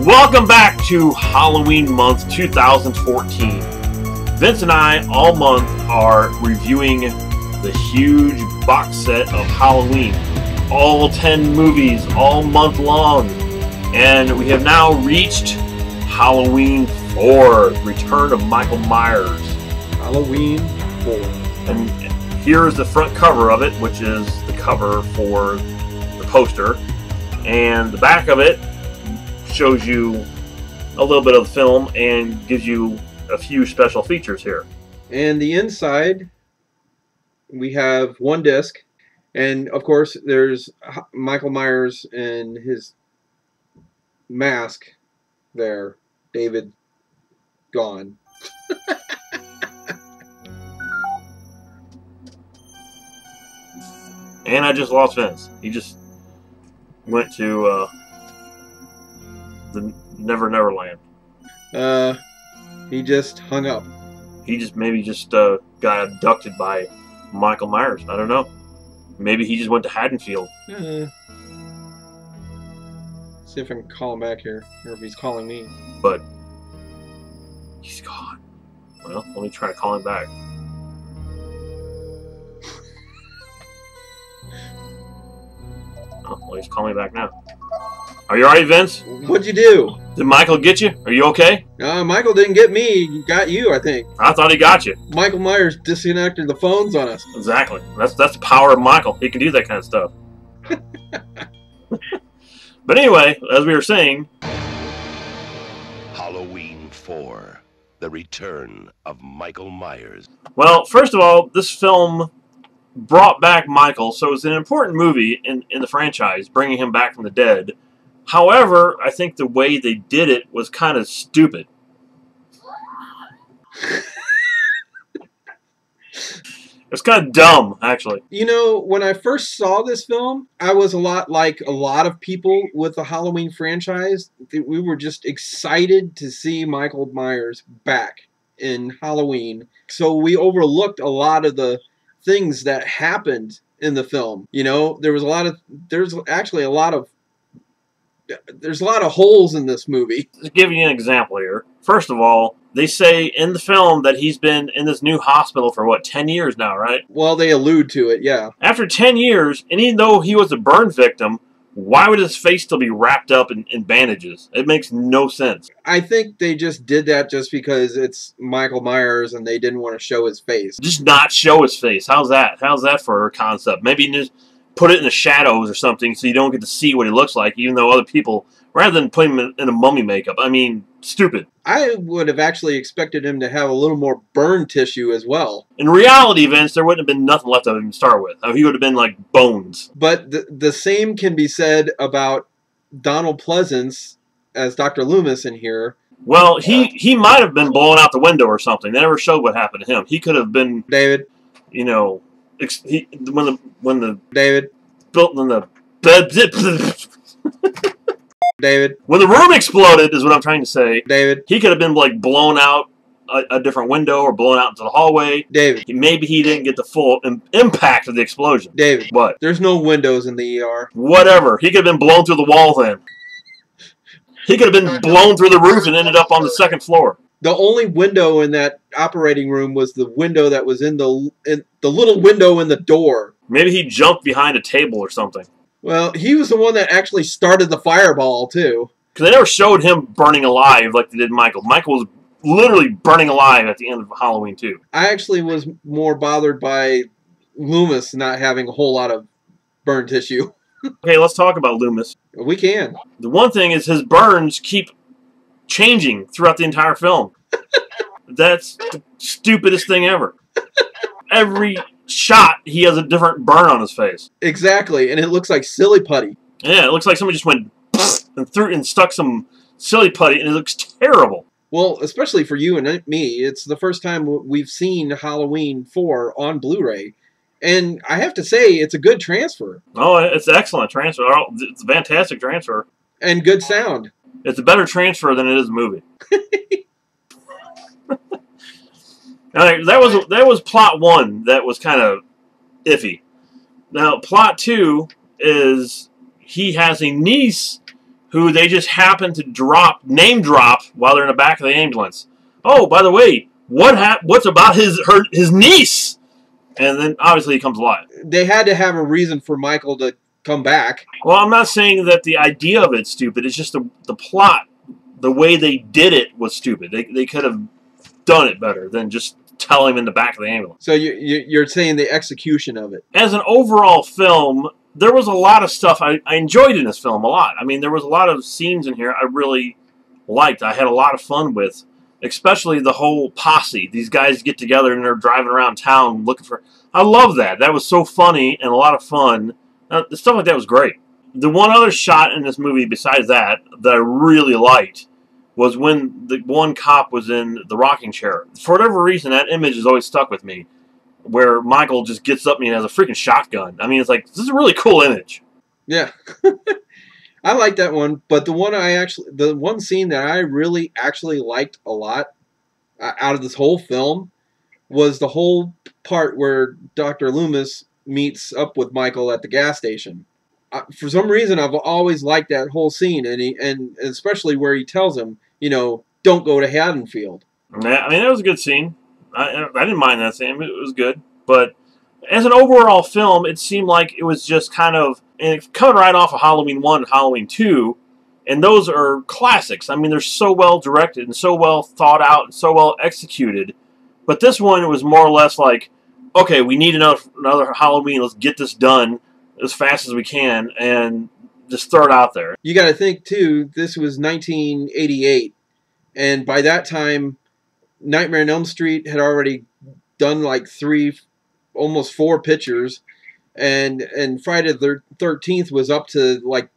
Welcome back to Halloween month 2014. Vince and I all month are reviewing the huge box set of Halloween. All 10 movies, all month long. And we have now reached Halloween 4, Return of Michael Myers. Halloween 4. And here's the front cover of it, which is the cover for the poster. And the back of it shows you a little bit of the film and gives you a few special features here. And the inside, we have one disc, and of course there's Michael Myers and his mask there. David gone. And I just lost Vince. He just went to the Never Land. He just hung up. He just maybe got abducted by Michael Myers. I don't know. Maybe he just went to Haddonfield. See if I can call him back here, or if he's calling me. But he's gone. Well, let me try to call him back. Oh, well, he's calling me back now. Are you alright, Vince? What'd you do? Did Michael get you? Are you okay? Michael didn't get me. He got you, I think. I thought he got you. Michael Myers disconnected the phones on us. Exactly. That's the power of Michael. He can do that kind of stuff. But anyway, as we were saying, Halloween 4, The Return of Michael Myers. Well, first of all, this film brought back Michael, so it's an important movie in the franchise, bringing him back from the dead. However, I think the way they did it was kind of stupid. It's kind of dumb, actually. You know, when I first saw this film, I was a lot like a lot of people with the Halloween franchise. We were just excited to see Michael Myers back in Halloween. So we overlooked a lot of the things that happened in the film. You know, there's actually a lot of holes in this movie. To give you an example here, first of all, they say in the film that he's been in this new hospital for, what, 10 years now, right? Well, they allude to it, yeah. After 10 years, and even though he was a burn victim, why would his face still be wrapped up in bandages? It makes no sense. I think they just did that just because it's Michael Myers and they didn't want to show his face. Just not show his face. How's that? How's that for a concept? Maybe just put it in the shadows or something so you don't get to see what he looks like, even though other people, rather than putting him in a mummy makeup. I mean, stupid. I would have actually expected him to have a little more burn tissue as well. In reality, Vince, there wouldn't have been nothing left of him to start with. He would have been like bones. But the same can be said about Donald Pleasance as Dr. Loomis in here. Well, he might have been blown out the window or something. They never showed what happened to him. He could have been, David, you know, when the David, built in the David, when the room exploded is what I'm trying to say. David, He could have been like blown out a different window or blown out into the hallway. David, Maybe he didn't get the full impact of the explosion. David. What? There's no windows in the ER. Whatever. He could have been blown through the wall then. He could have been blown through the roof and ended up on the second floor. The only window in that operating room was the window that was in the little window in the door. Maybe he jumped behind a table or something. Well, he was the one that actually started the fireball, too. Because they never showed him burning alive like they did Michael. Michael was literally burning alive at the end of Halloween 2. I actually was more bothered by Loomis not having a whole lot of burn tissue. Okay, let's talk about Loomis. We can. The one thing is his burns keep changing throughout the entire film. That's the stupidest thing ever. Every shot, he has a different burn on his face. Exactly, and it looks like silly putty. Yeah, it looks like somebody just went and stuck some silly putty, and it looks terrible. Well, especially for you and me, it's the first time we've seen Halloween 4 on Blu-ray. And I have to say, it's a good transfer. Oh, it's an excellent transfer. It's a fantastic transfer. And good sound. It's a better transfer than it is a movie. Alright, that was plot 1 that was kind of iffy. Now, plot 2 is he has a niece who they just happen to name drop while they're in the back of the ambulance. Oh, by the way, what's about his niece? And then obviously he comes alive. They had to have a reason for Michael to come back. Well, I'm not saying that the idea of it's stupid. It's just the plot. The way they did it was stupid. They could have done it better than just tell him in the back of the ambulance. So you're saying the execution of it. As an overall film, there was a lot of stuff I enjoyed in this film a lot. I mean, there was a lot of scenes in here I really liked. I had a lot of fun with, especially the whole posse. These guys get together and they're driving around town looking for... I love that. That was so funny and a lot of fun. The stuff like that was great. The one other shot in this movie besides that I really liked was when the one cop was in the rocking chair. For whatever reason, that image has always stuck with me, where Michael just gets up and he has a freaking shotgun. I mean, it's like, this is a really cool image. Yeah. I like that one, but the one scene that I really actually liked a lot out of this whole film was the whole part where Dr. Loomis meets up with Michael at the gas station. For some reason, I've always liked that whole scene, and especially where he tells him, you know, don't go to Haddonfield. Yeah, I mean, that was a good scene. I didn't mind that scene. It was good. But as an overall film, it seemed like it was just kind of... And it's coming right off of Halloween 1 and Halloween 2, and those are classics. I mean, they're so well directed and so well thought out and so well executed. But this one was more or less like, okay, we need another Halloween. Let's get this done as fast as we can and just throw it out there. You got to think, too, this was 1988. And by that time, Nightmare on Elm Street had already done like 3, almost 4 pictures. And Friday the 13th was up to like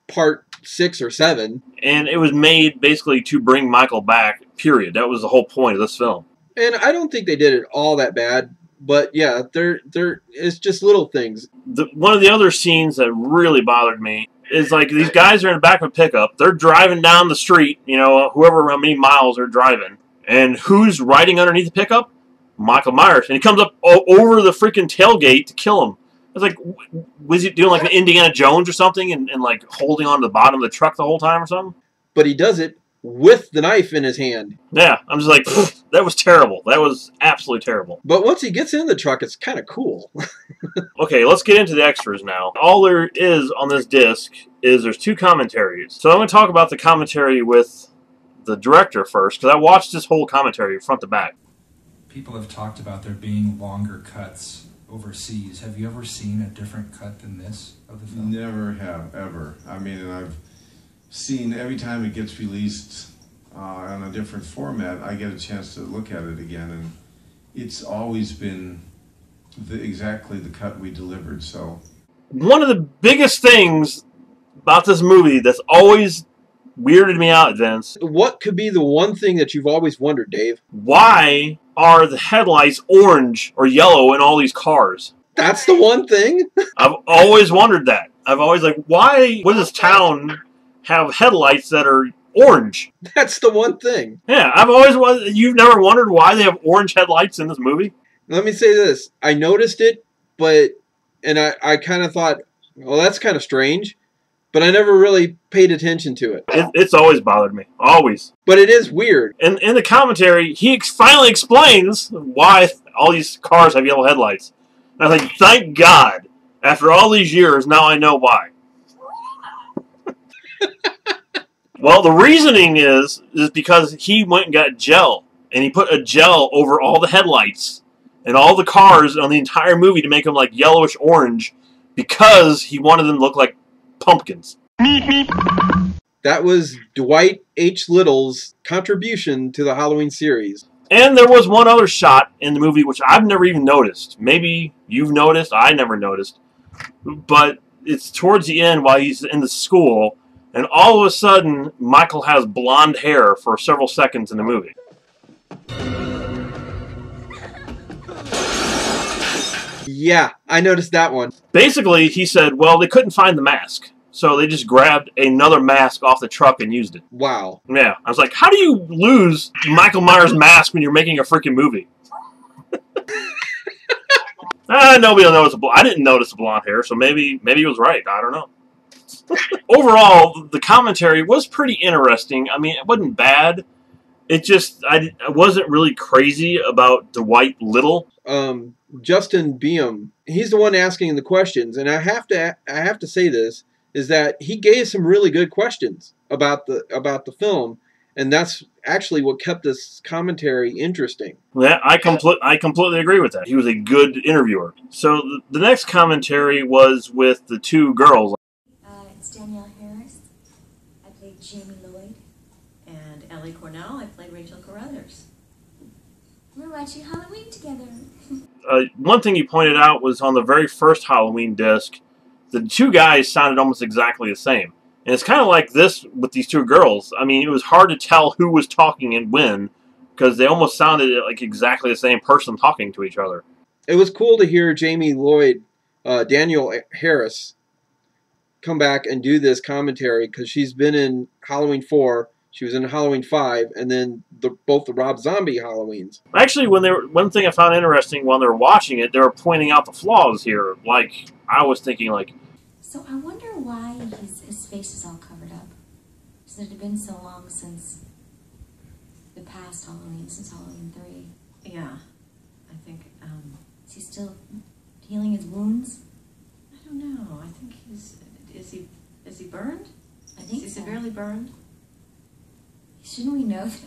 part 6 or 7. And it was made basically to bring Michael back, period. That was the whole point of this film. And I don't think they did it all that bad. But yeah, it's just little things. One of the other scenes that really bothered me is like these guys are in the back of a pickup. They're driving down the street, you know, how many miles they're driving. And who's riding underneath the pickup? Michael Myers. And he comes up over the freaking tailgate to kill him. It's like, was he doing like an Indiana Jones or something and like holding on to the bottom of the truck the whole time or something? But he does it with the knife in his hand. Yeah, I'm just like, that was terrible. That was absolutely terrible. But once he gets in the truck, it's kind of cool. Okay, let's get into the extras now. All there is on this disc is there's 2 commentaries. So I'm going to talk about the commentary with the director first, because I watched this whole commentary front to back. People have talked about there being longer cuts overseas. Have you ever seen a different cut than this of the film? Never have, ever. I mean, and I've seen every time it gets released on a different format, I get a chance to look at it again, and it's always been exactly the cut we delivered. So one of the biggest things about this movie that's always weirded me out, Vince. What could be the one thing that you've always wondered, Dave? Why are the headlights orange or yellow in all these cars? That's the one thing? I've always wondered that. I've always like, why would this town have headlights that are orange? That's the one thing. Yeah, I've always wondered. You've never wondered why they have orange headlights in this movie? Let me say this. I noticed it, and I kind of thought, well, that's kind of strange. But I never really paid attention to it. It's always bothered me. Always. But it is weird. And in the commentary, he finally explains why all these cars have yellow headlights. And I was like, thank God. After all these years, now I know why. Well, the reasoning is because he went and got gel. And he put a gel over all the headlights and all the cars on the entire movie to make them like yellowish orange because he wanted them to look like pumpkins. That was Dwight H. Little's contribution to the Halloween series. And there was one other shot in the movie which I've never even noticed. Maybe you've noticed. I never noticed. But it's towards the end while he's in the school, and all of a sudden Michael has blonde hair for several seconds in the movie. Yeah, I noticed that one. Basically, he said, well, they couldn't find the mask. So they just grabbed another mask off the truck and used it. Wow. Yeah. I was like, how do you lose Michael Myers' mask when you're making a freaking movie? Nobody will notice. I didn't notice the blonde hair, so maybe he was right. I don't know. Overall, the commentary was pretty interesting. I mean, it wasn't bad. It just, I wasn't really crazy about Dwight Little. Justin B.O.M, he's the one asking the questions, and I have to say this, is that he gave some really good questions about the film, and that's actually what kept this commentary interesting. Yeah, I completely agree with that. He was a good interviewer. So the next commentary was with the two girls. It's Danielle Harris. I played Jamie Lloyd. And Ellie Cornell. I played Rachel Carruthers. We're watching Halloween together. One thing you pointed out was on the very first Halloween disc, the two guys sounded almost exactly the same. And it's kind of like this with these two girls. I mean, it was hard to tell who was talking and when, because they almost sounded like exactly the same person talking to each other. It was cool to hear Jamie Lloyd, Danielle Harris, come back and do this commentary, because she's been in Halloween 4, she was in Halloween 5, and then both the Rob Zombie Halloweens. Actually, one thing I found interesting when they were watching it, they were pointing out the flaws here. Like, I was thinking, like... So I wonder why his face is all covered up. Because it had been so long since the past Halloween, since Halloween 3. Yeah, I think, Is he still healing his wounds? I don't know. I think is he burned? I think Is he so. severely burned? Shouldn't we know this?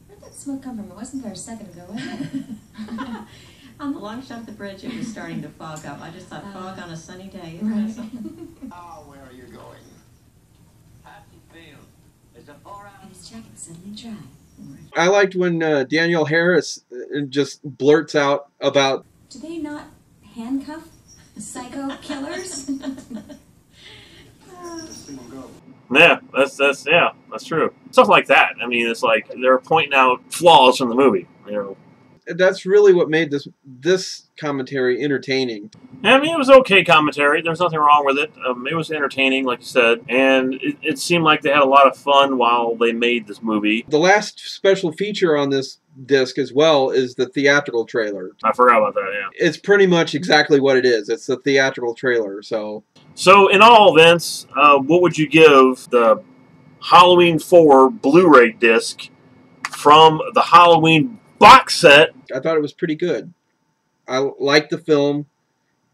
Where'd that smoke come from? It wasn't there a second ago, was it? On the long shot of the bridge, it was starting to fog up. I just thought fog on a sunny day. Right. Oh, where are you going? Hatfield. There's a 4 hour. And his jacket suddenly dry. I liked when Danielle Harris just blurts out about... Do they not handcuff psycho killers? Yeah, that's true. Stuff like that. I mean, it's like they're pointing out flaws from the movie, you know. That's really what made this commentary entertaining. I mean, it was okay commentary. There's nothing wrong with it. It was entertaining, like you said, and it seemed like they had a lot of fun while they made this movie. The last special feature on this disc as well is the theatrical trailer. I forgot about that, yeah. It's pretty much exactly what it is. It's the theatrical trailer, So in all, Vince, what would you give the Halloween 4 Blu-ray disc from the Halloween box set? I thought it was pretty good. I liked the film,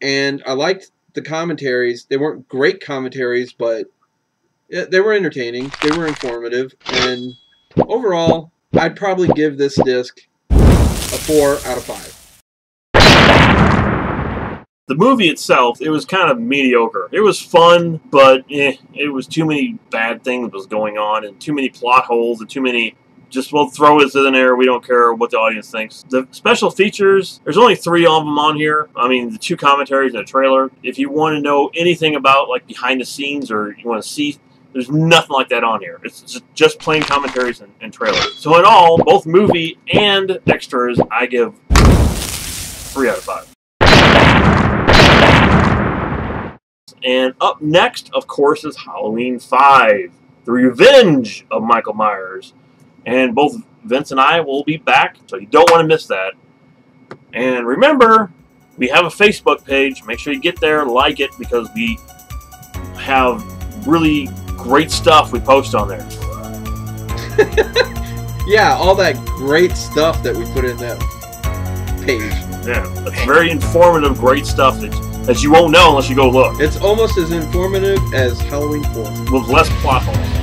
and I liked the commentaries. They weren't great commentaries, but they were entertaining. They were informative, and overall, I'd probably give this disc a 4 out of 5. The movie itself, it was kind of mediocre. It was fun, but it was too many bad things was going on, and too many plot holes, and too many... Just, we'll throw it in there. We don't care what the audience thinks. The special features, there's only 3 of them on here. I mean, the 2 commentaries and a trailer. If you want to know anything about, like, behind the scenes, or you want to see, there's nothing like that on here. It's just plain commentaries and trailers. So in all, both movie and extras, I give 3 out of 5. And up next, of course, is Halloween 5, The Revenge of Michael Myers. And both Vince and I will be back, so you don't want to miss that. And remember, we have a Facebook page. Make sure you get there, like it, because we have really great stuff we post on there. Yeah, all that great stuff that we put in that page. Yeah, it's very informative, great stuff that you won't know unless you go look. It's almost as informative as Halloween 4. With less plot holes.